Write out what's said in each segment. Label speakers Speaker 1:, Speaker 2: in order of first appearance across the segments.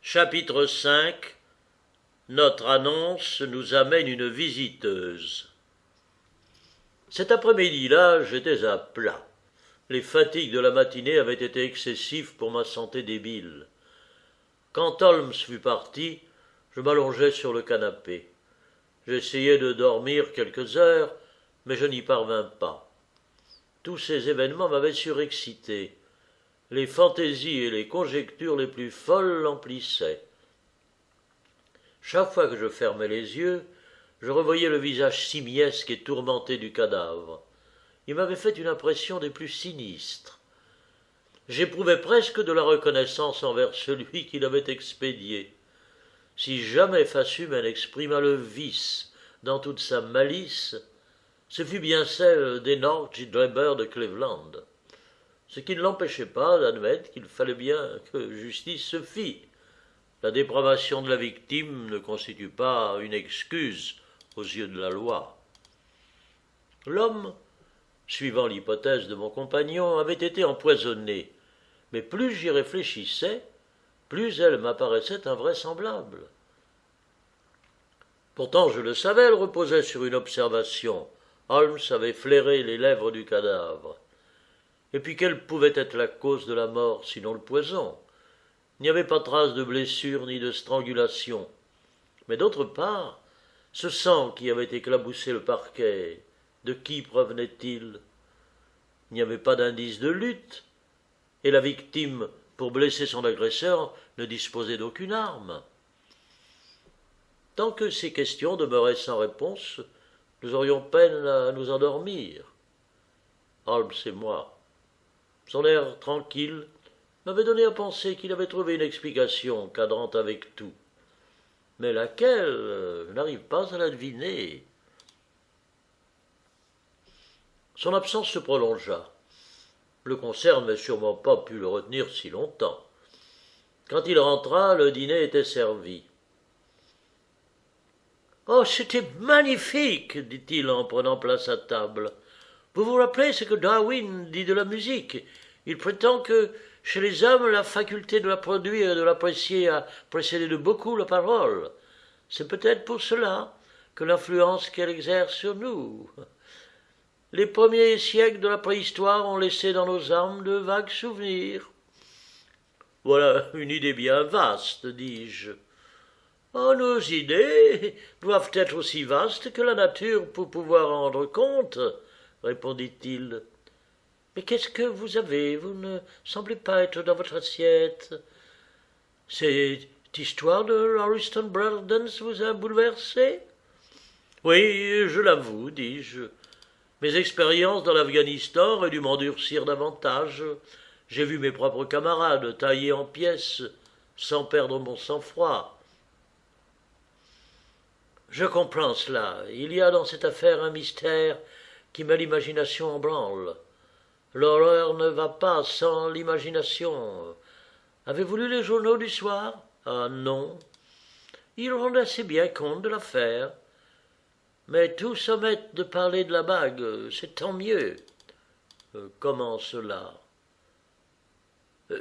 Speaker 1: Chapitre 5. Notre annonce nous amène une visiteuse. Cet après-midi-là, j'étais à plat. Les fatigues de la matinée avaient été excessives pour ma santé débile. Quand Holmes fut parti, je m'allongeai sur le canapé. J'essayai de dormir quelques heures, mais je n'y parvins pas. Tous ces événements m'avaient surexcité. Les fantaisies et les conjectures les plus folles l'emplissaient. Chaque fois que je fermais les yeux, je revoyais le visage simiesque et tourmenté du cadavre. Il m'avait fait une impression des plus sinistres. J'éprouvais presque de la reconnaissance envers celui qui l'avait expédié. Si jamais face humaine exprima le vice dans toute sa malice, ce fut bien celle d'Enoch Drebber de Cleveland, ce qui ne l'empêchait pas d'admettre qu'il fallait bien que justice se fît. La dépravation de la victime ne constitue pas une excuse aux yeux de la loi. L'homme, suivant l'hypothèse de mon compagnon, avait été empoisonné, mais plus j'y réfléchissais, plus elle m'apparaissait invraisemblable. Pourtant, je le savais, elle reposait sur une observation. Holmes avait flairé les lèvres du cadavre. Et puis quelle pouvait être la cause de la mort, sinon le poison? Il n'y avait pas trace de blessure ni de strangulation. Mais d'autre part, ce sang qui avait éclaboussé le parquet, de qui provenait-il? Il n'y avait pas d'indice de lutte, et la victime, pour blesser son agresseur, ne disposait d'aucune arme. Tant que ces questions demeuraient sans réponse, nous aurions peine à nous endormir. Holmes et moi. Son air tranquille m'avait donné à penser qu'il avait trouvé une explication cadrant avec tout. Mais laquelle, je n'arrive pas à la deviner. Son absence se prolongea. Le concert n'avait sûrement pas pu le retenir si longtemps. Quand il rentra, le dîner était servi. « Oh, c'était magnifique !» dit-il en prenant place à table. « Vous vous rappelez ce que Darwin dit de la musique? Il prétend que chez les hommes, la faculté de la produire et de l'apprécier a précédé de beaucoup la parole. C'est peut-être pour cela que l'influence qu'elle exerce sur nous. Les premiers siècles de la préhistoire ont laissé dans nos âmes de vagues souvenirs. » « Voilà une idée bien vaste, dis-je. »« Oh, nos idées doivent être aussi vastes que la nature pour pouvoir en rendre compte, » répondit-il. « Mais qu'est-ce que vous avez? Vous ne semblez pas être dans votre assiette. Cette histoire de Lauriston Brothers vous a bouleversé? » ?»« Oui, je l'avoue, dis-je. Mes expériences dans l'Afghanistan auraient dû m'endurcir davantage. J'ai vu mes propres camarades taillés en pièces, sans perdre mon sang-froid. Je comprends cela. Il y a dans cette affaire un mystère qui met l'imagination en branle. L'horreur ne va pas sans l'imagination. Avez-vous lu les journaux du soir? Ah non. Ils rendent assez bien compte de l'affaire. Mais tous omettent de parler de la bague, c'est tant mieux. Comment cela?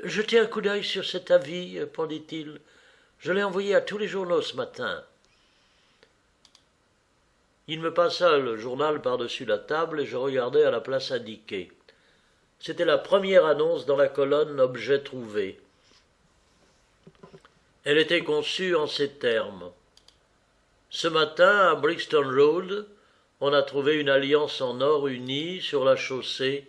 Speaker 1: Jetez un coup d'œil sur cet avis, répondit-il. Je l'ai envoyé à tous les journaux ce matin. Il me passa le journal par-dessus la table et je regardai à la place indiquée. C'était la première annonce dans la colonne Objets trouvés. Elle était conçue en ces termes. Ce matin, à Brixton Road, on a trouvé une alliance en or unie sur la chaussée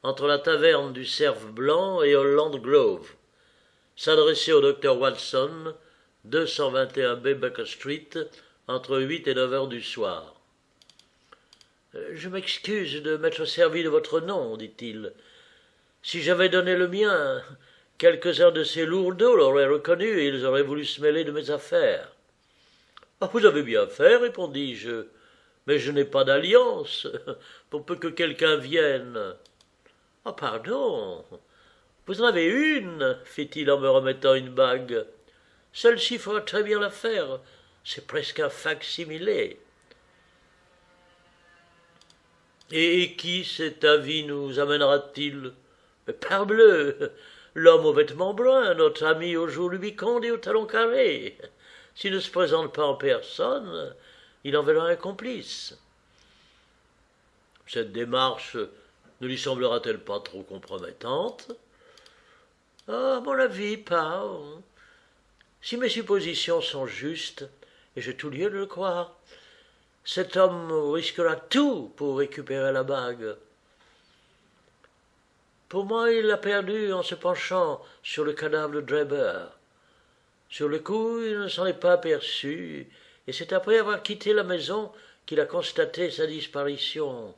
Speaker 1: entre la taverne du Cerf Blanc et Holland Grove. S'adresser au docteur Watson, 221B Baker Street, entre 8 et 9 heures du soir. « Je m'excuse de m'être servi de votre nom, dit-il. Si j'avais donné le mien, quelques-uns de ces lourdeaux l'auraient reconnu et ils auraient voulu se mêler de mes affaires. »« Ah, vous avez bien fait, répondis-je, mais je n'ai pas d'alliance, pour peu que quelqu'un vienne. »« Ah, pardon, vous en avez une, fit-il en me remettant une bague. Celle-ci fera très bien l'affaire, c'est presque un fac-similé. » « Et qui cet avis nous amènera-t-il? Mais parbleu, l'homme aux vêtements bruns, notre ami aux joues lubicantes et aux talons carrés. S'il ne se présente pas en personne, il enverra un complice. Cette démarche ne lui semblera-t-elle pas trop compromettante? À mon avis, pas. Si mes suppositions sont justes, et j'ai tout lieu de le croire, cet homme risquera tout pour récupérer la bague. Pour moi, il l'a perdue en se penchant sur le cadavre de Drebber. Sur le coup, il ne s'en est pas aperçu, et c'est après avoir quitté la maison qu'il a constaté sa disparition.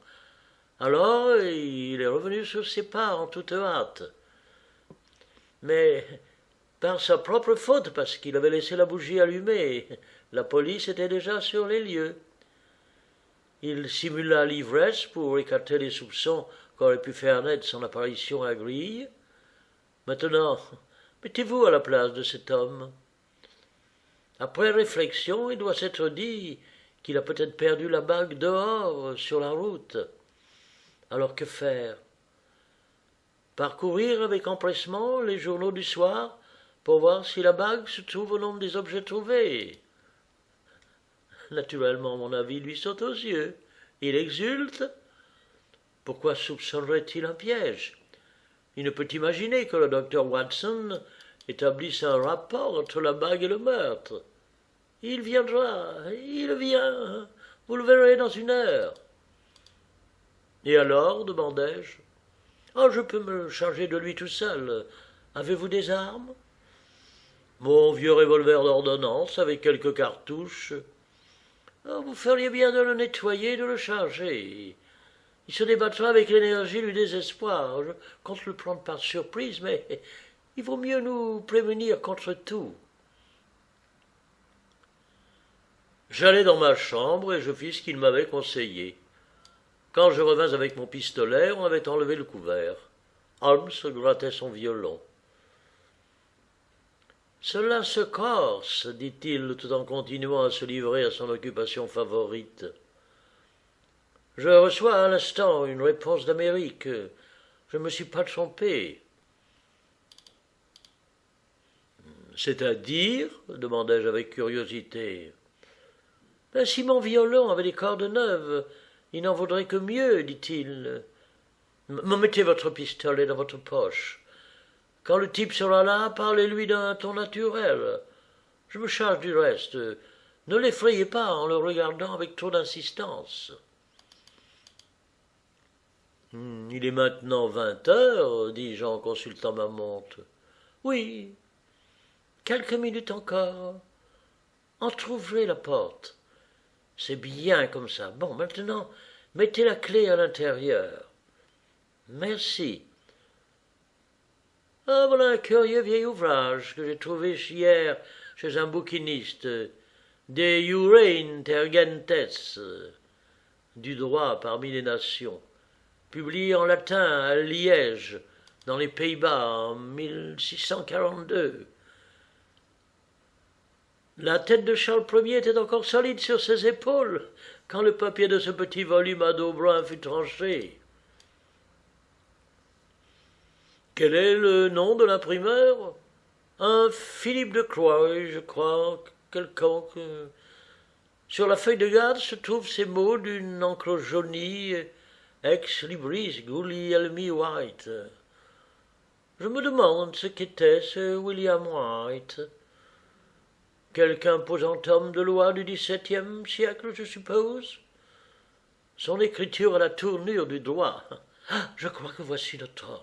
Speaker 1: Alors, il est revenu sur ses pas en toute hâte. Mais par sa propre faute, parce qu'il avait laissé la bougie allumée, la police était déjà sur les lieux. Il simula l'ivresse pour écarter les soupçons qu'aurait pu faire naître son apparition à la grille. Maintenant, mettez-vous à la place de cet homme. Après réflexion, il doit s'être dit qu'il a peut-être perdu la bague dehors, sur la route. Alors que faire? Parcourir avec empressement les journaux du soir pour voir si la bague se trouve au nombre des objets trouvés. Naturellement, mon avis lui saute aux yeux. Il exulte. Pourquoi soupçonnerait-il un piège? Il ne peut imaginer que le docteur Watson établisse un rapport entre la bague et le meurtre. Il viendra, il vient, vous le verrez dans une heure. Et alors, demandai-je. Oh, je peux me charger de lui tout seul. Avez-vous des armes? Mon vieux revolver d'ordonnance avec quelques cartouches. Oh, vous feriez bien de le nettoyer et de le charger. Il se débattra avec l'énergie du désespoir. Je compte le prendre par surprise, mais il vaut mieux nous prévenir contre tout. J'allai dans ma chambre et je fis ce qu'il m'avait conseillé. Quand je revins avec mon pistolet, on avait enlevé le couvert. Holmes grattait son violon. « Cela se corse, dit-il, tout en continuant à se livrer à son occupation favorite. Je reçois à l'instant une réponse d'Amérique. Je ne me suis pas trompé. »« C'est-à-dire » demandai-je avec curiosité. « Si mon violon avait des cordes neuves, il n'en vaudrait que mieux, dit-il. Mettez votre pistolet dans votre poche. Quand le type sera là, parlez-lui d'un ton naturel. Je me charge du reste. Ne l'effrayez pas en le regardant avec trop d'insistance. » Il est maintenant 20 heures, dis-je en consultant ma montre. Oui, quelques minutes encore. Entr'ouvrez la porte. C'est bien comme ça. Bon, maintenant, mettez la clé à l'intérieur. Merci. Ah, voilà un curieux vieil ouvrage que j'ai trouvé hier chez un bouquiniste. De Jure Intelligentes, du droit parmi les nations, publié en latin à Liège, dans les Pays-Bas, en 1642. La tête de Charles Ier était encore solide sur ses épaules quand le papier de ce petit volume à dos brun fut tranché. Quel est le nom de l'imprimeur? Un Philippe de Croix, je crois, quelconque. Sur la feuille de garde se trouvent ces mots d'une encre jaunie, ex libris Guglielmi White. Je me demande ce qu'était ce William White. Quelque imposant homme de loi du XVIIe siècle, je suppose. Son écriture a la tournure du droit. Ah, je crois que voici notre homme.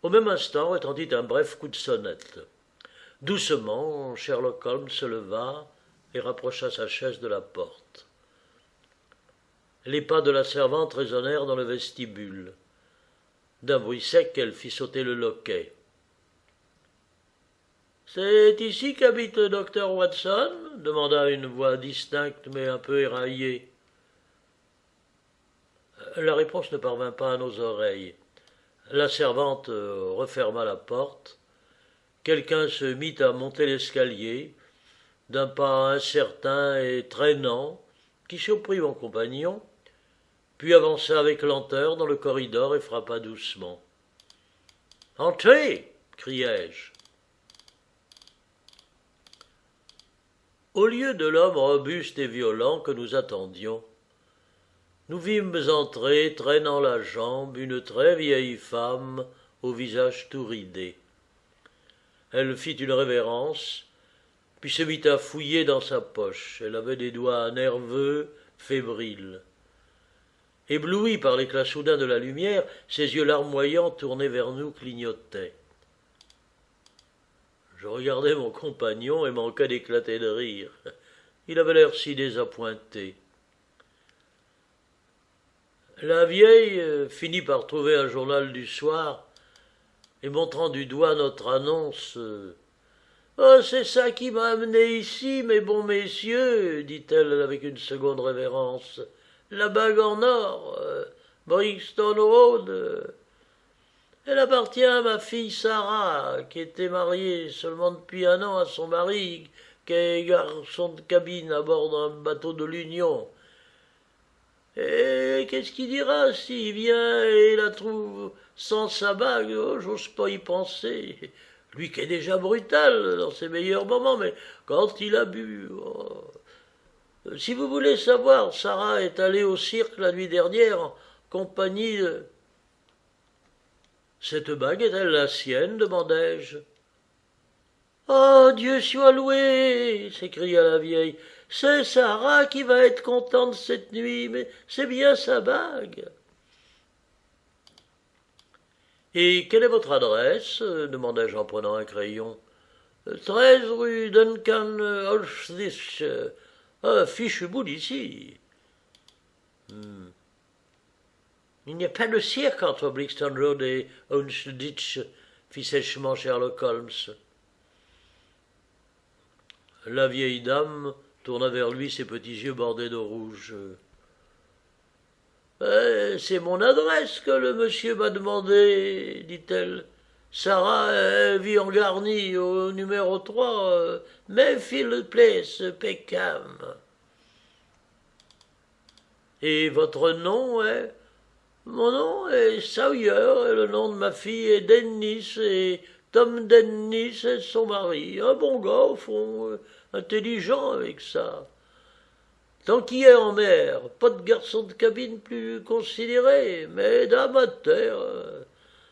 Speaker 1: Au même instant retentit un bref coup de sonnette. Doucement, Sherlock Holmes se leva et rapprocha sa chaise de la porte. Les pas de la servante résonnèrent dans le vestibule. D'un bruit sec, elle fit sauter le loquet. « C'est ici qu'habite le docteur Watson » demanda une voix distincte mais un peu éraillée. La réponse ne parvint pas à nos oreilles. La servante referma la porte. Quelqu'un se mit à monter l'escalier, d'un pas incertain et traînant, qui surprit mon compagnon, puis avança avec lenteur dans le corridor et frappa doucement. Entrez, criai-je. Au lieu de l'homme robuste et violent que nous attendions, nous vîmes entrer, traînant la jambe, une très vieille femme au visage tout ridé. Elle fit une révérence, puis se mit à fouiller dans sa poche. Elle avait des doigts nerveux, fébriles. Ébloui par l'éclat soudain de la lumière, ses yeux larmoyants tournés vers nous clignotaient. Je regardai mon compagnon et manquai d'éclater de rire. Il avait l'air si désappointé. La vieille finit par trouver un journal du soir et montrant du doigt notre annonce. « Oh, c'est ça qui m'a amené ici, mes bons messieurs, dit-elle avec une seconde révérence. La bague en or, Brixton Road. Elle appartient à ma fille Sarah, qui était mariée seulement depuis un an à son mari, qui est garçon de cabine à bord d'un bateau de l'Union. Et qu'est-ce qu'il dira s'il vient et la trouve sans sa bague? Oh, j'ose pas y penser. Lui qui est déjà brutal dans ses meilleurs moments, mais quand il a bu... Oh. Si vous voulez savoir, Sarah est allée au cirque la nuit dernière en compagnie de... Cette bague est-elle la sienne? Demandai-je. Oh, Dieu soit loué! S'écria la vieille. C'est Sarah qui va être contente cette nuit, mais c'est bien sa bague. Et quelle est votre adresse? Demandai-je en prenant un crayon. 13 rue Duncan Olsditch. Fichu bout d'ici. Il n'y a pas de cirque entre Brixton Road et Houndsditch, fit sèchement Sherlock Holmes. La vieille dame tourna vers lui ses petits yeux bordés de rouge. C'est mon adresse que le monsieur m'a demandé, dit-elle. Sarah vit en garni au numéro 3, Mayfield Place, Peckham. Et votre nom est? Mon nom est Sawyer, et le nom de ma fille est Dennis, et Tom Dennis est son mari. Un bon gars, au fond, intelligent avec ça. Tant qu'il est en mer, pas de garçon de cabine plus considéré, mais d'amateur,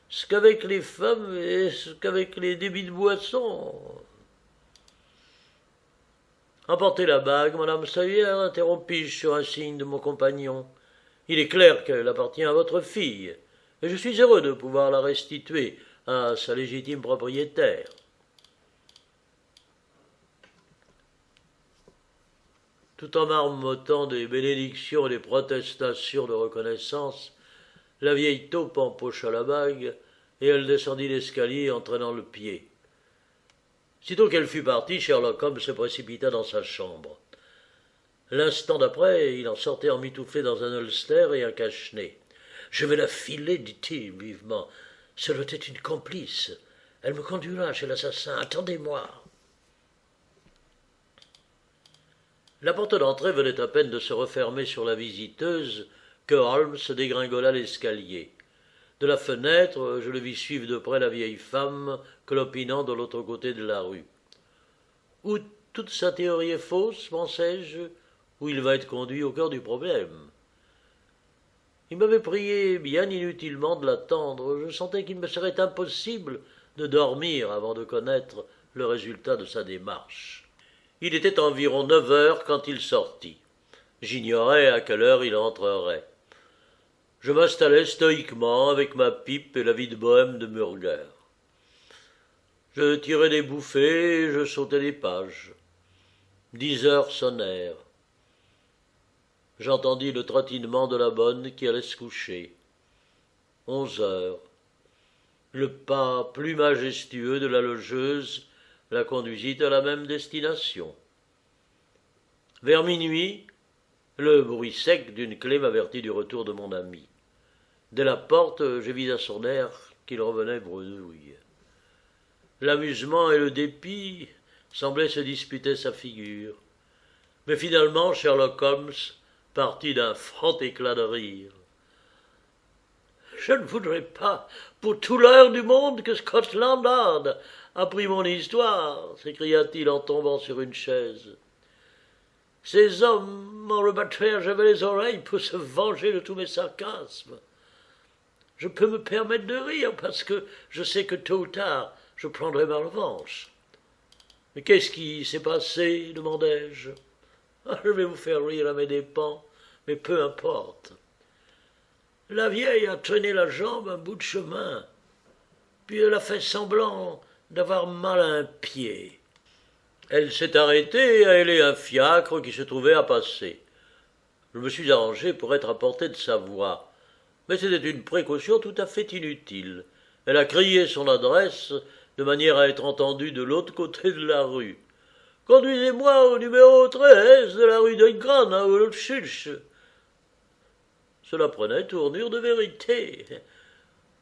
Speaker 1: ce qu'avec les femmes et ce qu'avec les débits de boisson. Emportez la bague, madame Sawyer, interrompis-je sur un signe de mon compagnon. Il est clair qu'elle appartient à votre fille, et je suis heureux de pouvoir la restituer à sa légitime propriétaire. Tout en marmottant des bénédictions et des protestations de reconnaissance, la vieille taupe empocha la bague, et elle descendit l'escalier en traînant le pied. Sitôt qu'elle fut partie, Sherlock Holmes se précipita dans sa chambre. L'instant d'après, il en sortait emmitouflé dans un ulster et un cache-nez. « Je vais la filer, dit-il vivement. Ce doit être une complice. Elle me conduira chez l'assassin. Attendez-moi. » La porte d'entrée venait à peine de se refermer sur la visiteuse que Holmes dégringola l'escalier. De la fenêtre, je le vis suivre de près la vieille femme, clopinant de l'autre côté de la rue. Ou toute sa théorie est fausse, pensai-je, ou il va être conduit au cœur du problème. Il m'avait prié bien inutilement de l'attendre. Je sentais qu'il me serait impossible de dormir avant de connaître le résultat de sa démarche. Il était environ 9 heures quand il sortit. J'ignorais à quelle heure il entrerait. Je m'installai stoïquement avec ma pipe et la vie de bohème de Murger. Je tirais des bouffées et je sautais des pages. 10 heures sonnèrent. J'entendis le trottinement de la bonne qui allait se coucher. 11 heures. Le pas plus majestueux de la logeuse la conduisit à la même destination. Vers minuit, le bruit sec d'une clé m'avertit du retour de mon ami. Dès la porte, je vis à son air qu'il revenait bredouille. L'amusement et le dépit semblaient se disputer sa figure. Mais finalement, Sherlock Holmes partit d'un franc éclat de rire. « Je ne voudrais pas, pour tout l'heure du monde, que Scotland Yard apprit mon histoire, s'écria-t-il en tombant sur une chaise. Ces hommes m'en rebattraient à jamais les oreilles pour se venger de tous mes sarcasmes. Je peux me permettre de rire parce que je sais que tôt ou tard je prendrai ma revanche. Mais qu'est-ce qui s'est passé, demandai-je. Je vais vous faire rire à mes dépens, mais peu importe. La vieille a traîné la jambe un bout de chemin, puis elle a fait semblant d'avoir mal à un pied. Elle s'est arrêtée et a hélé un fiacre qui se trouvait à passer. Je me suis arrangé pour être à portée de sa voix, mais c'était une précaution tout à fait inutile. Elle a crié son adresse de manière à être entendue de l'autre côté de la rue. « Conduisez-moi au numéro 13 de la rue de Gran à Wolfschutz. » Cela prenait tournure de vérité.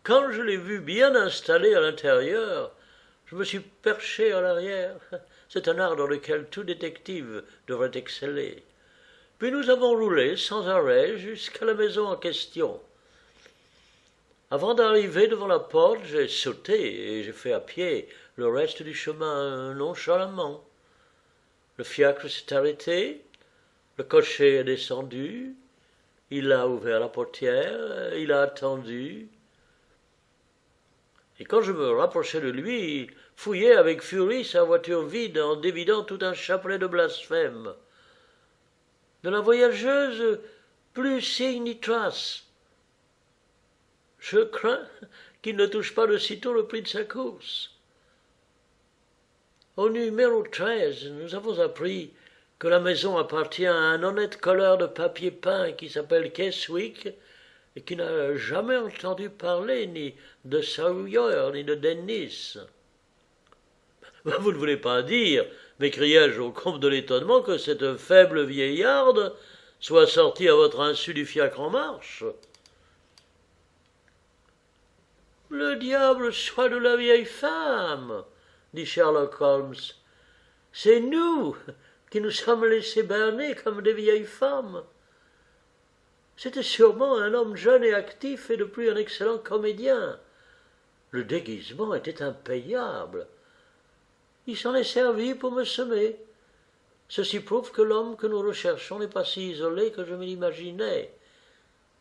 Speaker 1: Quand je l'ai vu bien installé à l'intérieur, je me suis perché à l'arrière. C'est un art dans lequel tout détective devrait exceller. Puis nous avons roulé sans arrêt jusqu'à la maison en question. Avant d'arriver devant la porte, j'ai sauté et j'ai fait à pied le reste du chemin nonchalamment. Le fiacre s'est arrêté, le cocher est descendu, il a ouvert la portière, il a attendu. Et quand je me rapprochai de lui, il fouillait avec furie sa voiture vide en dévidant tout un chapelet de blasphème. De la voyageuse, plus signe ni trace. Je crains qu'il ne touche pas de sitôt le prix de sa course. Au numéro 13, nous avons appris que la maison appartient à un honnête colleur de papier peint qui s'appelle Keswick et qui n'a jamais entendu parler ni de Sawyer ni de Dennis. « Vous ne voulez pas dire, m'écriai-je au comble de l'étonnement, que cette faible vieillarde soit sortie à votre insu du fiacre en marche ?» « Le diable soit de la vieille femme, dit Sherlock Holmes. C'est nous qui nous sommes laissés berner comme des vieilles femmes. C'était sûrement un homme jeune et actif et de plus un excellent comédien. Le déguisement était impayable. Il s'en est servi pour me semer. Ceci prouve que l'homme que nous recherchons n'est pas si isolé que je me l'imaginais.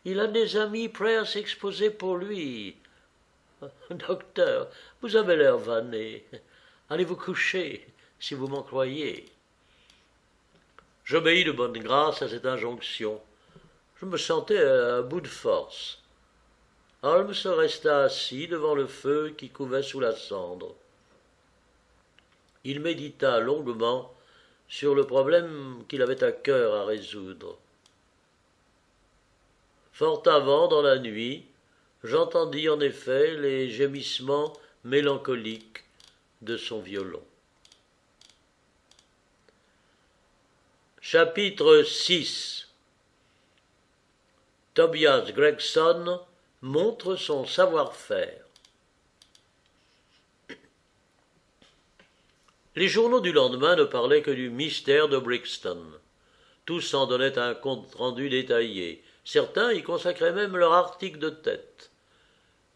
Speaker 1: Il a des amis prêts à s'exposer pour lui. Docteur, vous avez l'air vanné. Allez vous coucher, si vous m'en croyez. J'obéis de bonne grâce à cette injonction. Je me sentais à bout de force. Holmes resta assis devant le feu qui couvait sous la cendre. Il médita longuement sur le problème qu'il avait à cœur à résoudre. Fort avant dans la nuit, j'entendis en effet les gémissements mélancoliques de son violon. Chapitre 6. Tobias Gregson montre son savoir-faire. Les journaux du lendemain ne parlaient que du mystère de Brixton. Tous en donnaient un compte-rendu détaillé. Certains y consacraient même leur article de tête.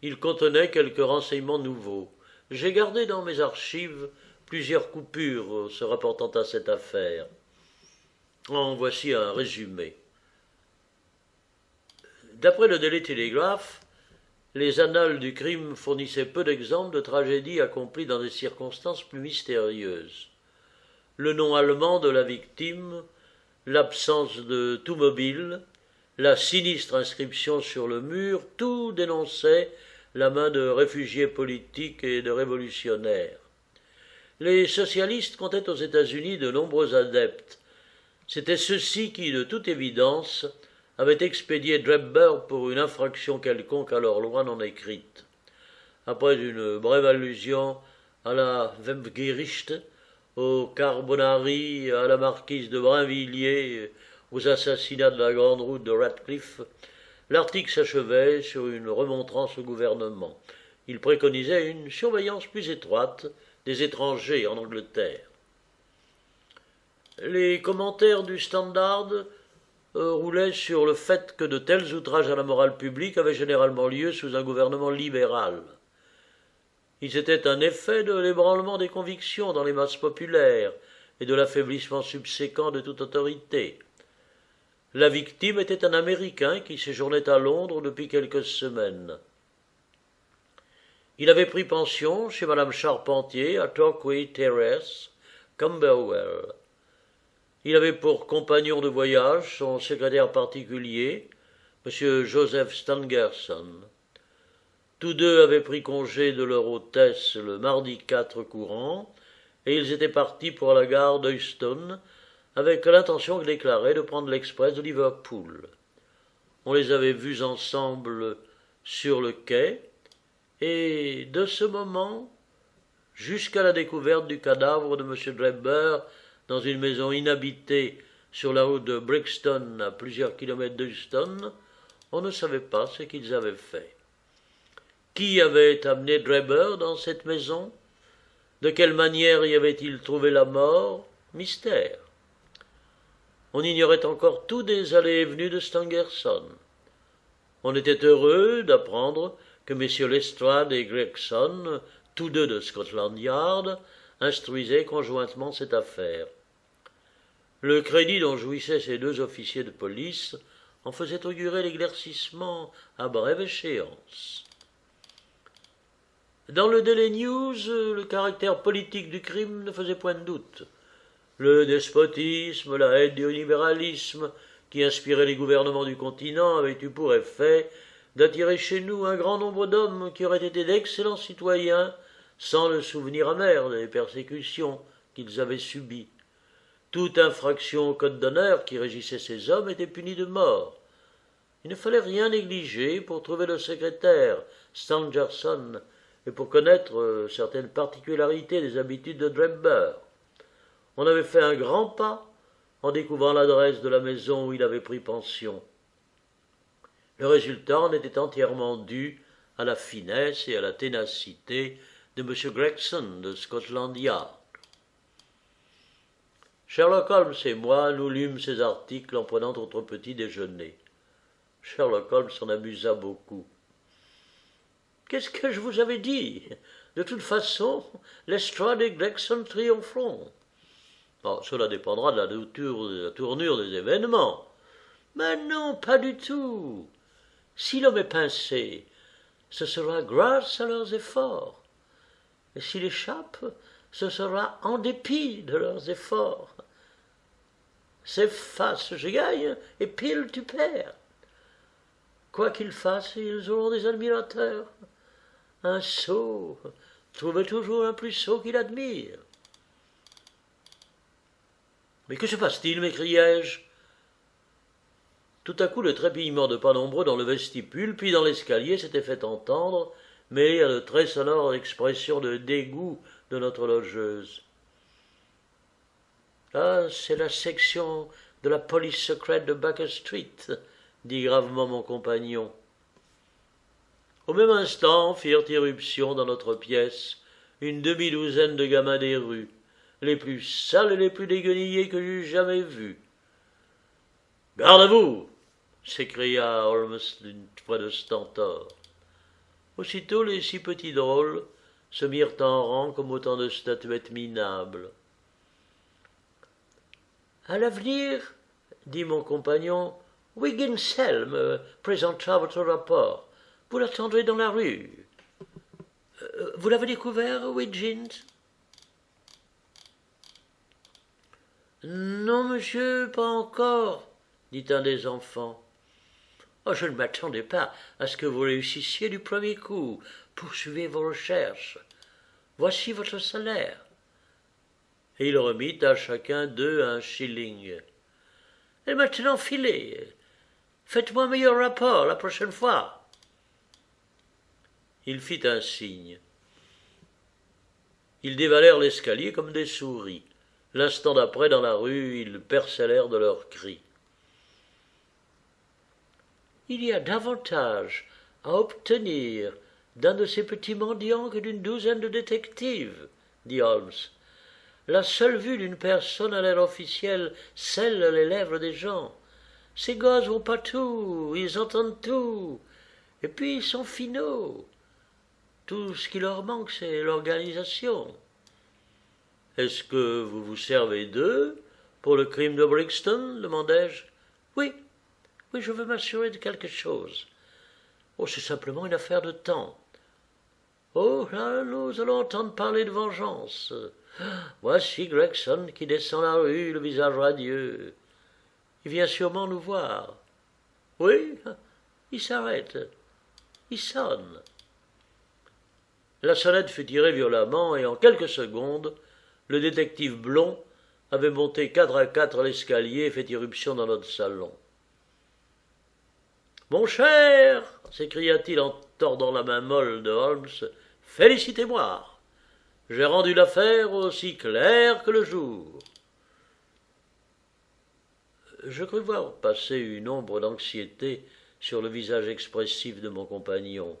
Speaker 1: Il contenait quelques renseignements nouveaux. J'ai gardé dans mes archives plusieurs coupures se rapportant à cette affaire. En voici un résumé. D'après le Daily Telegraph, les annales du crime fournissaient peu d'exemples de tragédies accomplies dans des circonstances plus mystérieuses. Le nom allemand de la victime, l'absence de tout mobile, la sinistre inscription sur le mur, tout dénonçait la main de réfugiés politiques et de révolutionnaires. Les socialistes comptaient aux États-Unis de nombreux adeptes. C'étaient ceux-ci qui, de toute évidence, avaient expédié Drebber pour une infraction quelconque à leur loi non écrite. Après une brève allusion à la Wemgericht, au Carbonari, à la marquise de Brinvilliers, aux assassinats de la grande route de Radcliffe, l'article s'achevait sur une remontrance au gouvernement. Il préconisait une surveillance plus étroite des étrangers en Angleterre. Les commentaires du Standard roulait sur le fait que de tels outrages à la morale publique avaient généralement lieu sous un gouvernement libéral. Ils étaient un effet de l'ébranlement des convictions dans les masses populaires et de l'affaiblissement subséquent de toute autorité. La victime était un Américain qui séjournait à Londres depuis quelques semaines. Il avait pris pension chez madame Charpentier à Torquay Terrace, Camberwell. Il avait pour compagnon de voyage son secrétaire particulier, M. Joseph Stangerson. Tous deux avaient pris congé de leur hôtesse le mardi 4 courant, et ils étaient partis pour la gare d'Euston, avec l'intention déclarée de prendre l'express de Liverpool. On les avait vus ensemble sur le quai, et de ce moment jusqu'à la découverte du cadavre de M. Drebber dans une maison inhabitée sur la route de Brixton, à plusieurs kilomètres d'Euston, on ne savait pas ce qu'ils avaient fait. Qui avait amené Drebber dans cette maison? De quelle manière y avait-il trouvé la mort? Mystère. On ignorait encore tout des allées et venues de Stangerson. On était heureux d'apprendre que messieurs Lestrade et Gregson, tous deux de Scotland Yard, instruisaient conjointement cette affaire. Le crédit dont jouissaient ces deux officiers de police en faisait augurer l'éclaircissement à brève échéance. Dans le Daily News, le caractère politique du crime ne faisait point de doute. Le despotisme, la haine du libéralisme qui inspirait les gouvernements du continent avaient eu pour effet d'attirer chez nous un grand nombre d'hommes qui auraient été d'excellents citoyens sans le souvenir amer des persécutions qu'ils avaient subies. Toute infraction au code d'honneur qui régissait ces hommes était punie de mort. Il ne fallait rien négliger pour trouver le secrétaire, Stangerson, et pour connaître certaines particularités des habitudes de Drebber. On avait fait un grand pas en découvrant l'adresse de la maison où il avait pris pension. Le résultat en était entièrement dû à la finesse et à la ténacité de M. Gregson de Scotland Yard. Sherlock Holmes et moi, nous lûmes ces articles en prenant notre petit déjeuner. Sherlock Holmes s'en amusa beaucoup. « Qu'est-ce que je vous avais dit? De toute façon, Lestrade et Gregson triompheront. Cela dépendra de la tournure des événements. Mais non, pas du tout. Si l'homme est pincé, ce sera grâce à leurs efforts. Et s'il échappe, ce sera en dépit de leurs efforts. C'est face, je gagne, et pile, tu perds. Quoi qu'ils fassent, ils auront des admirateurs. Un sot trouve toujours un plus sot qu'il admire. Mais que se passe-t-il, m'écriai-je? Tout à coup, le trépillement de pas nombreux dans le vestibule, puis dans l'escalier, s'était fait entendre, mêlé à de très sonores expressions de dégoût de notre logeuse. « Ah, c'est la section de la police secrète de Baker Street, » dit gravement mon compagnon. Au même instant firent irruption dans notre pièce une demi-douzaine de gamins des rues, les plus sales et les plus déguenillés que j'eus jamais vus. « Garde à vous !» s'écria Holmes d'une voix de stentor. Aussitôt les 6 petits drôles se mirent en rang comme autant de statuettes minables. « À l'avenir, dit mon compagnon, Wigginshell me présentera votre rapport. Vous l'attendrez dans la rue. Vous l'avez découvert, Wiggins? Non, monsieur, pas encore, dit un des enfants. Oh, je ne m'attendais pas à ce que vous réussissiez du premier coup. Poursuivez vos recherches. Voici votre salaire. Et il remit à chacun d'eux 1 shilling. Et maintenant, filez. Faites-moi un meilleur rapport la prochaine fois. Il fit un signe. Ils dévalèrent l'escalier comme des souris. L'instant d'après, dans la rue, ils percellèrent de leurs cris. Il y a davantage à obtenir d'un de ces petits mendiants que d'une douzaine de détectives, dit Holmes. La seule vue d'une personne à l'air officiel scelle les lèvres des gens. Ces gosses vont partout, ils entendent tout, et puis ils sont finaux. Tout ce qui leur manque, c'est l'organisation. Est-ce que vous vous servez d'eux pour le crime de Brixton demandai-je. Oui, oui, je veux m'assurer de quelque chose. Oh, c'est simplement une affaire de temps. Oh, là, nous allons entendre parler de vengeance. Voici Gregson qui descend la rue, le visage radieux. Il vient sûrement nous voir. Oui, il s'arrête. Il sonne. La sonnette fut tirée violemment et en quelques secondes, le détective blond avait monté 4 à 4 l'escalier et fait irruption dans notre salon. « Mon cher !» s'écria-t-il en tordant la main molle de Holmes, « félicitez-moi. J'ai rendu l'affaire aussi claire que le jour. » Je crus voir passer une ombre d'anxiété sur le visage expressif de mon compagnon.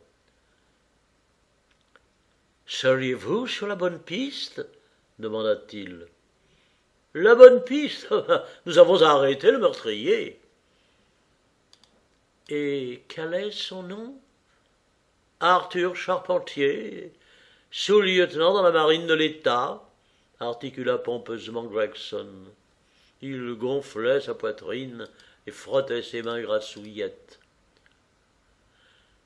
Speaker 1: « Seriez-vous sur la bonne piste ?» demanda-t-il. « La bonne piste? Nous avons arrêté le meurtrier. » « Et quel est son nom ?»« Arthur Charpentier, sous-lieutenant dans la marine de l'État, » articula pompeusement Gregson. Il gonflait sa poitrine et frottait ses mains grassouillettes.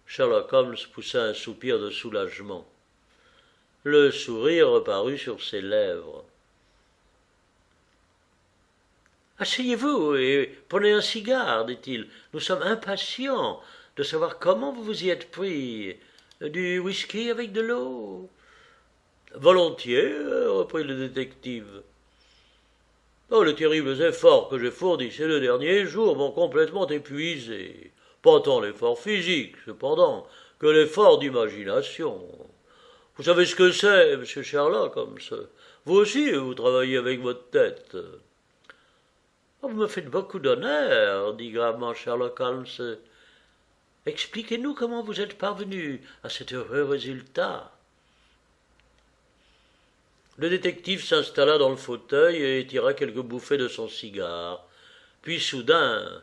Speaker 1: Sherlock Holmes poussa un soupir de soulagement. Le sourire reparut sur ses lèvres. « Asseyez-vous et prenez un cigare, dit-il. Nous sommes impatients de savoir comment vous vous y êtes pris. Du whisky avec de l'eau ?»« Volontiers, reprit le détective. Oh, les terribles efforts que j'ai fournis ces 2 derniers jours m'ont complètement épuisé. Pas tant l'effort physique, cependant, que l'effort d'imagination. Vous savez ce que c'est, monsieur Sherlock Holmes. Vous aussi, vous travaillez avec votre tête. » « Oh, vous me faites beaucoup d'honneur, » dit gravement Sherlock Holmes. « Expliquez-nous comment vous êtes parvenu à cet heureux résultat. » Le détective s'installa dans le fauteuil et tira quelques bouffées de son cigare. Puis soudain,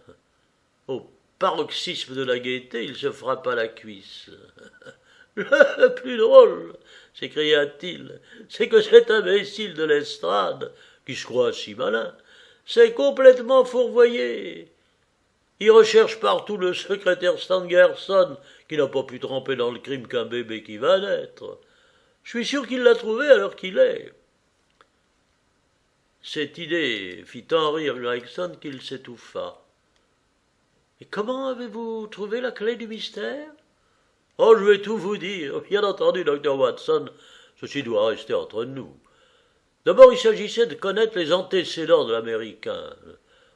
Speaker 1: au paroxysme de la gaieté, il se frappa la cuisse. « Le plus drôle, s'écria-t-il, c'est que cet imbécile de l'estrade, qui se croit si malin, c'est complètement fourvoyé. Il recherche partout le secrétaire Stangerson, qui n'a pas pu tremper dans le crime qu'un bébé qui va naître. Je suis sûr qu'il l'a trouvé à l'heure qu'il est. » Cette idée fit tant rire Gregson qu'il s'étouffa. « Et comment avez-vous trouvé la clé du mystère ?»« Oh, je vais tout vous dire. Bien entendu, docteur Watson, ceci doit rester entre nous. D'abord, il s'agissait de connaître les antécédents de l'Américain.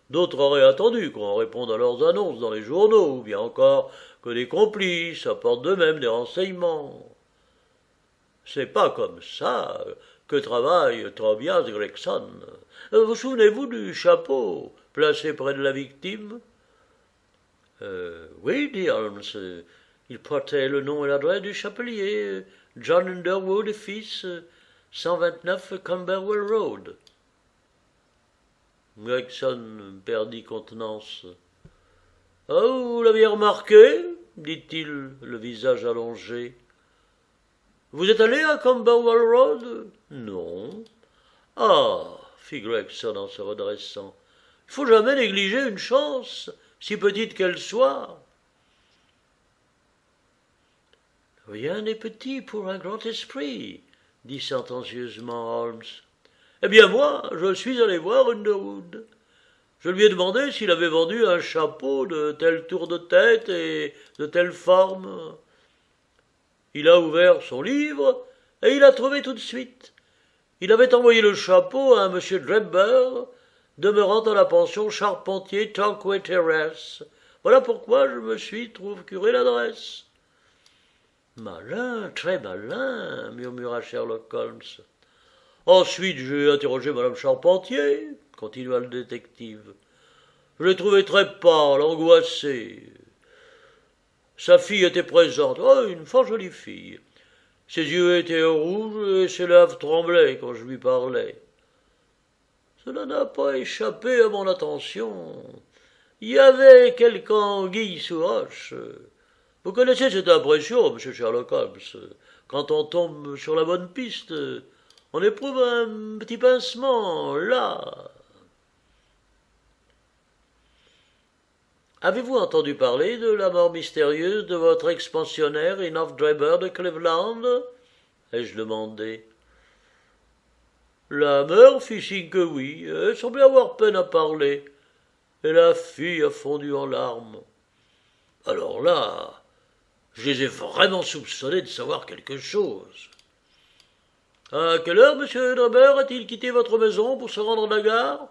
Speaker 1: D'autres auraient attendu qu'on réponde à leurs annonces dans les journaux, ou bien encore que des complices apportent d'eux-mêmes des renseignements. C'est pas comme ça que travaille Tobias Gregson. Vous souvenez-vous du chapeau placé près de la victime ? Oui, dit Holmes. Il portait le nom et l'adresse du chapelier, John Underwood et fils, 129 Camberwell Road. Gregson perdit contenance. « Ah, vous l'aviez remarqué ?» dit-il, le visage allongé. « Vous êtes allé à Camberwell Road ?»« Non. »« Ah !» fit Gregson en se redressant. « Il faut jamais négliger une chance, si petite qu'elle soit. » « Rien n'est petit pour un grand esprit, » dit sentencieusement Holmes. « Eh bien moi, je suis allé voir Underwood. Je lui ai demandé s'il avait vendu un chapeau de telle tour de tête et de telle forme. Il a ouvert son livre et il a trouvé tout de suite. Il avait envoyé le chapeau à un monsieur Drebber, demeurant à la pension Charpentier Torquay Terrace. Voilà pourquoi je me suis procuré l'adresse. » « Malin, très malin, » murmura Sherlock Holmes. « Ensuite, j'ai interrogé madame Charpentier, » continua le détective. « Je l'ai trouvée très pâle, angoissée. Sa fille était présente, oh, une fort jolie fille. Ses yeux étaient rouges et ses lèvres tremblaient quand je lui parlais. Cela n'a pas échappé à mon attention. Il y avait quelque anguille sous roche. Vous connaissez cette impression, monsieur Sherlock Holmes. Quand on tombe sur la bonne piste, on éprouve un petit pincement, là. Avez-vous entendu parler de la mort mystérieuse de votre ex-pensionnaire Enoch Drebber de Cleveland? Ai-je demandé. La mère fit signe que oui, elle semblait avoir peine à parler, et la fille a fondu en larmes. Alors là, je les ai vraiment soupçonnés de savoir quelque chose. À quelle heure, monsieur Drebber, a-t-il quitté votre maison pour se rendre à la gare?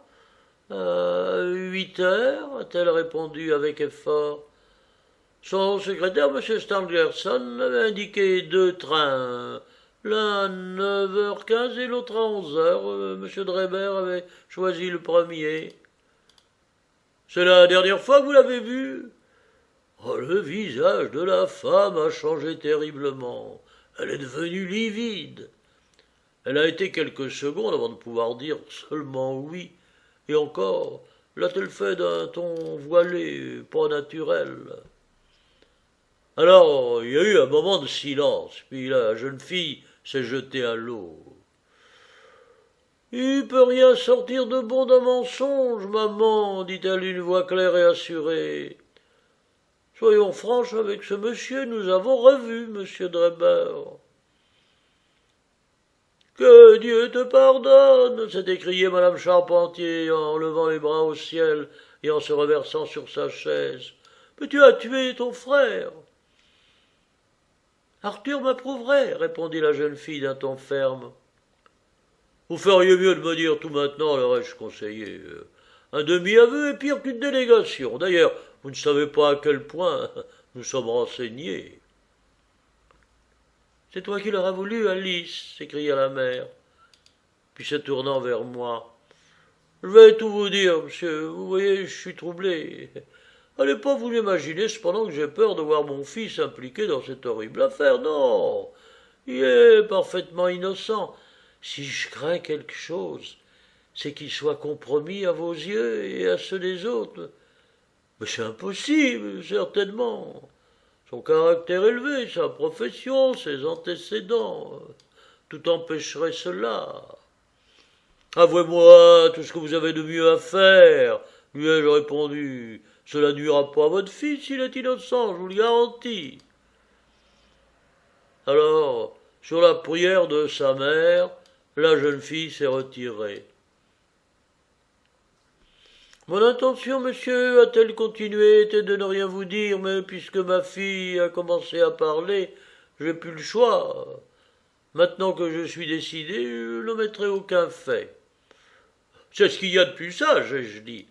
Speaker 1: À 8 heures, a-t-elle répondu avec effort. Son secrétaire, M. Stangerson, avait indiqué 2 trains, l'un à 9h15 et l'autre à 11h. M. Drebber avait choisi le premier. C'est la dernière fois que vous l'avez vu? Oh, le visage de la femme a changé terriblement. Elle est devenue livide. Elle a été quelques secondes avant de pouvoir dire seulement oui. Et encore, l'a-t-elle fait d'un ton voilé, pas naturel. Alors, il y a eu un moment de silence, puis la jeune fille s'est jetée à l'eau. Il peut rien sortir de bon d'un mensonge, maman, dit-elle d'une voix claire et assurée. Soyons franches avec ce monsieur, nous avons revu monsieur Drebber. Que Dieu te pardonne, s'est écriée madame Charpentier en levant les bras au ciel et en se renversant sur sa chaise. Mais tu as tué ton frère. Arthur m'approuverait, répondit la jeune fille d'un ton ferme. Vous feriez mieux de me dire tout maintenant, l'aurais-je conseillé. Un demi-aveu est pire qu'une délégation. D'ailleurs, vous ne savez pas à quel point nous sommes renseignés. C'est toi qui l'auras voulu, Alice, s'écria la mère, puis se tournant vers moi. Je vais tout vous dire, monsieur, vous voyez, je suis troublé. Allez pas vous l'imaginer cependant que j'ai peur de voir mon fils impliqué dans cette horrible affaire, non. Il est parfaitement innocent. Si je crains quelque chose, c'est qu'il soit compromis à vos yeux et à ceux des autres. Mais c'est impossible, certainement. Son caractère élevé, sa profession, ses antécédents, tout empêcherait cela. Avouez-moi tout ce que vous avez de mieux à faire, lui ai-je répondu. Cela nuira pas à votre fils, il est innocent, je vous le garantis. Alors, sur la prière de sa mère, la jeune fille s'est retirée. Mon intention, monsieur, a-t-elle continué, était de ne rien vous dire, mais puisque ma fille a commencé à parler, j'ai plus le choix. Maintenant que je suis décidé, je n'omettrai aucun fait. C'est ce qu'il y a de plus sage, ai-je dit.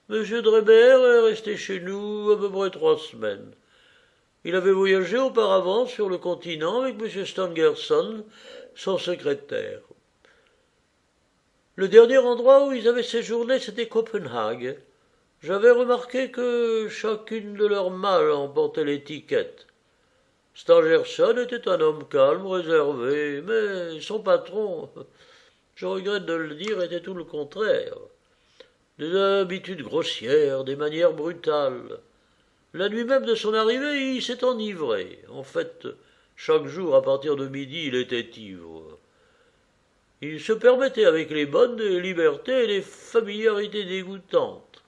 Speaker 1: Monsieur Drebber est resté chez nous à peu près 3 semaines. Il avait voyagé auparavant sur le continent avec M. Stangerson, son secrétaire. Le dernier endroit où ils avaient séjourné, c'était Copenhague. J'avais remarqué que chacune de leurs malles en portait l'étiquette. Stangerson était un homme calme, réservé, mais son patron, je regrette de le dire, était tout le contraire. Des habitudes grossières, des manières brutales. La nuit même de son arrivée, il s'est enivré. En fait, chaque jour, à partir de midi, il était ivre. Il se permettait avec les bonnes des libertés et des familiarités dégoûtantes.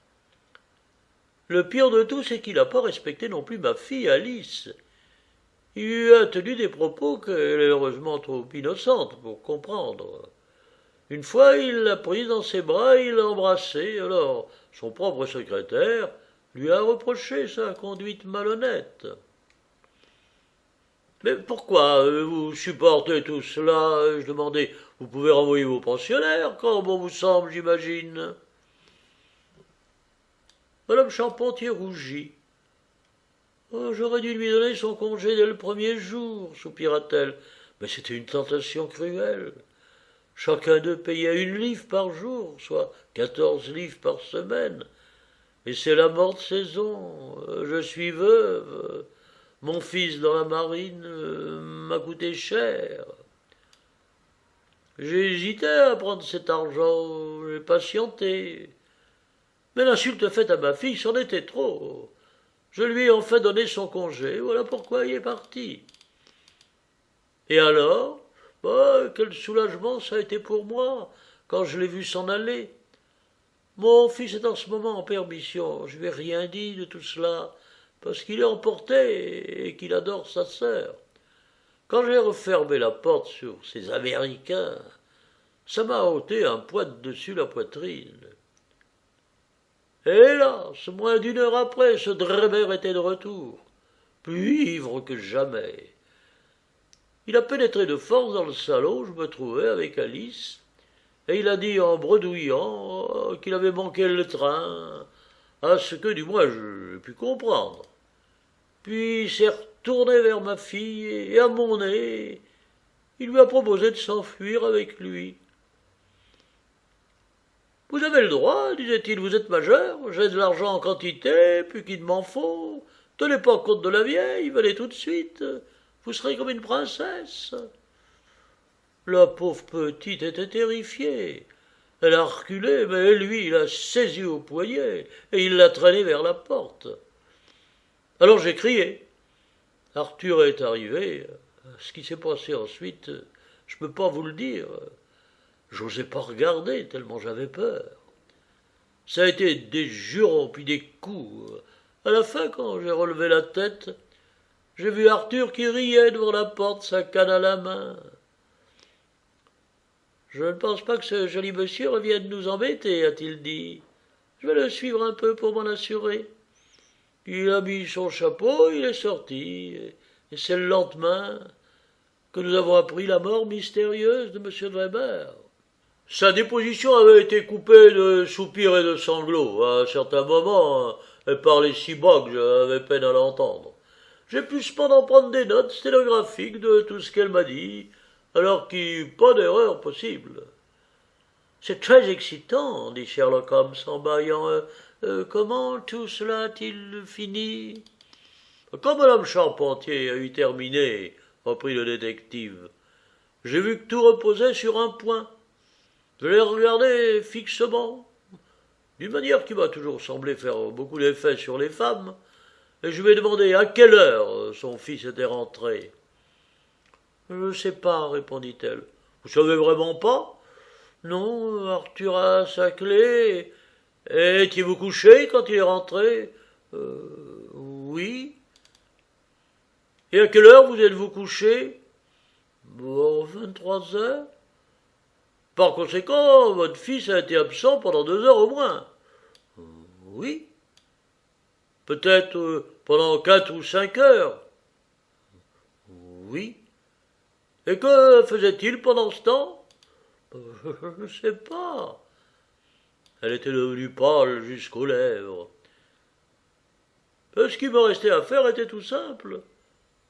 Speaker 1: Le pire de tout, c'est qu'il n'a pas respecté non plus ma fille Alice. Il lui a tenu des propos qu'elle est heureusement trop innocente pour comprendre. Une fois, il l'a prise dans ses bras et il l'a embrassée. Alors, son propre secrétaire lui a reproché sa conduite malhonnête. Mais pourquoi vous supportez tout cela? Je demandais. Vous pouvez renvoyer vos pensionnaires quand bon vous semble, j'imagine. Madame Charpentier rougit. Oh, j'aurais dû lui donner son congé dès le premier jour, soupira-t-elle. Mais c'était une tentation cruelle. Chacun d'eux payait 1 livre par jour, soit 14 livres par semaine. Et c'est la morte saison. Je suis veuve. Mon fils dans la marine m'a coûté cher. J'ai hésité à prendre cet argent, j'ai patienté. Mais l'insulte faite à ma fille, c'en était trop. Je lui ai enfin donné son congé, voilà pourquoi il est parti. Et alors, quel soulagement ça a été pour moi, quand je l'ai vu s'en aller. Mon fils est en ce moment en permission, je lui ai rien dit de tout cela, parce qu'il est emporté et qu'il adore sa sœur. Quand j'ai refermé la porte sur ces Américains, ça m'a ôté un poids de dessus la poitrine. Hélas, moins d'une heure après, ce Drebber était de retour, plus ivre que jamais. Il a pénétré de force dans le salon où je me trouvais avec Alice, et il a dit en bredouillant qu'il avait manqué le train, à ce que du moins j'ai pu comprendre. Puis il s'est retourné vers ma fille, et à mon nez, il lui a proposé de s'enfuir avec lui. Vous avez le droit, disait-il, vous êtes majeur, j'ai de l'argent en quantité, plus qu'il m'en faut. Tenez pas compte de la vieille, venez tout de suite, vous serez comme une princesse. La pauvre petite était terrifiée. Elle a reculé, mais lui, il a saisi au poignet, et il l'a traînée vers la porte. Alors j'ai crié. Arthur est arrivé. Ce qui s'est passé ensuite, je ne peux pas vous le dire. J'osais pas regarder, tellement j'avais peur. Ça a été des jurons, puis des coups. À la fin, quand j'ai relevé la tête, j'ai vu Arthur qui riait devant la porte, sa canne à la main. Je ne pense pas que ce joli monsieur revienne nous embêter, a-t-il dit. Je vais le suivre un peu pour m'en assurer. Il a mis son chapeau, il est sorti, et c'est le lendemain que nous avons appris la mort mystérieuse de M. Drebber. Sa déposition avait été coupée de soupirs et de sanglots. À un certain moment, elle parlait si bas que j'avais peine à l'entendre. J'ai pu cependant prendre des notes sténographiques de tout ce qu'elle m'a dit, alors qu'il n'y a pas d'erreur possible. C'est très excitant, dit Sherlock Holmes en bâillant. Comment tout cela a-t-il fini? Quand Madame Charpentier a eu terminé, reprit le détective, j'ai vu que tout reposait sur un point. Je l'ai regardé fixement, d'une manière qui m'a toujours semblé faire beaucoup d'effet sur les femmes, et je lui ai demandé à quelle heure son fils était rentré. Je ne sais pas, répondit-elle. Vous savez vraiment pas? Non, Arthur a sa clé. Étiez-vous couché quand il est rentré? Oui. Et à quelle heure vous êtes-vous couché? 23 heures. Par conséquent, votre fils a été absent pendant 2 heures au moins. Oui. Peut-être pendant 4 ou 5 heures. Oui. Et que faisait-il pendant ce temps? Je ne sais pas. Elle était devenue pâle jusqu'aux lèvres. Ce qui me restait à faire était tout simple.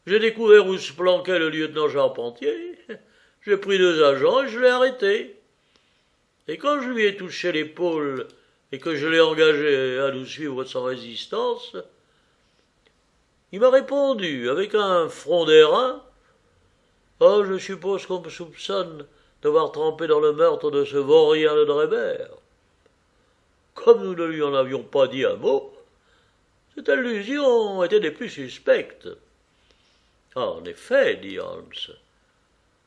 Speaker 1: J'ai découvert où se planquait le lieutenant Charpentier. J'ai pris 2 agents et je l'ai arrêté. Et quand je lui ai touché l'épaule et que je l'ai engagé à nous suivre sans résistance, il m'a répondu avec un front d'airain. Oh, je suppose qu'on me soupçonne d'avoir trempé dans le meurtre de ce vaurien de Drebber. Comme nous ne lui en avions pas dit un mot, cette allusion était des plus suspectes. Ah, en effet, dit Holmes.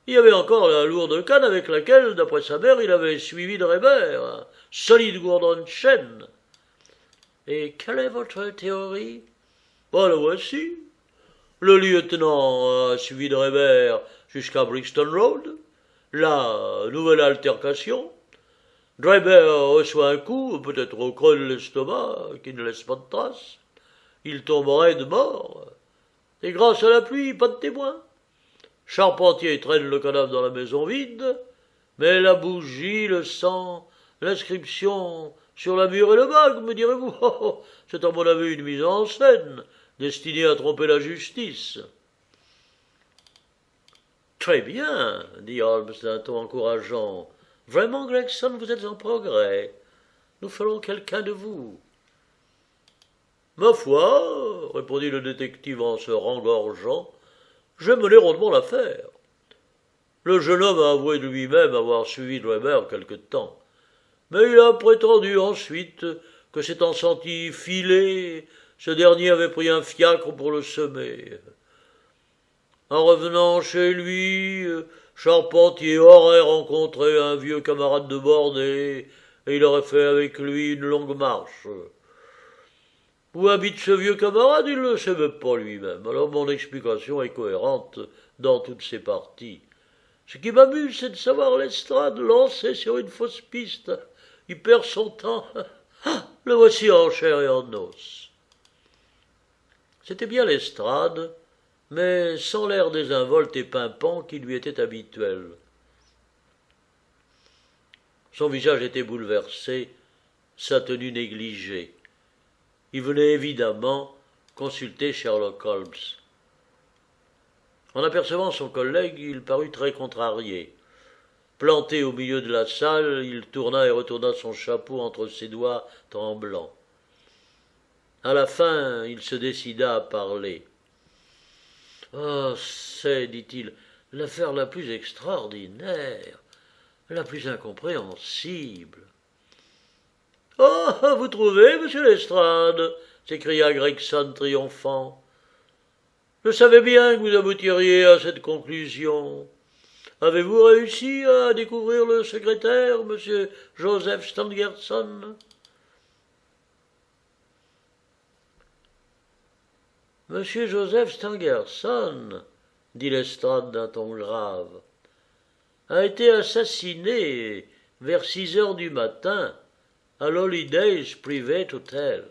Speaker 1: Il y avait encore la lourde canne avec laquelle, d'après sa mère, il avait suivi Drebber, un solide gourdon de chêne. Et quelle est votre théorie? La voici. Le lieutenant a suivi Drebber jusqu'à Brixton Road. Là, nouvelle altercation. Drebber reçoit un coup, peut-être au creux de l'estomac, qui ne laisse pas de traces. Il tomberait de mort. Et grâce à la pluie, pas de témoin. Charpentier traîne le cadavre dans la maison vide, mais la bougie, le sang, l'inscription sur la mur et le bague, me direz-vous, c'est à mon avis une mise en scène, destinée à tromper la justice. Très bien, dit Holmes d'un ton encourageant. Vraiment, Gregson, vous êtes en progrès. Nous ferons quelqu'un de vous. Ma foi, répondit le détective en se rengorgeant, j'ai mené rondement l'affaire. Le jeune homme a avoué lui-même avoir suivi Drebber quelque temps, mais il a prétendu ensuite que s'étant senti filer, ce dernier avait pris un fiacre pour le semer. En revenant chez lui, Charpentier aurait rencontré un vieux camarade de bordée, et il aurait fait avec lui une longue marche. Où habite ce vieux camarade, il ne le sait même pas lui-même. Alors mon explication est cohérente dans toutes ses parties. Ce qui m'amuse, c'est de savoir Lestrade lancé sur une fausse piste. Il perd son temps. Le voici en chair et en os. C'était bien Lestrade, mais sans l'air désinvolte et pimpant qui lui était habituel. Son visage était bouleversé, sa tenue négligée. Il venait évidemment consulter Sherlock Holmes. En apercevant son collègue, il parut très contrarié. Planté au milieu de la salle, il tourna et retourna son chapeau entre ses doigts tremblants. À la fin, il se décida à parler. « Oh, c'est, dit-il, l'affaire la plus extraordinaire, la plus incompréhensible. »« Oh, vous trouvez, monsieur Lestrade ?» s'écria Gregson triomphant. « Je savais bien que vous aboutiriez à cette conclusion. Avez-vous réussi à découvrir le secrétaire, monsieur Joseph Stangerson ?»« Monsieur Joseph Stangerson, dit Lestrade d'un ton grave, a été assassiné vers 6 heures du matin à l'Holidays Private Hotel.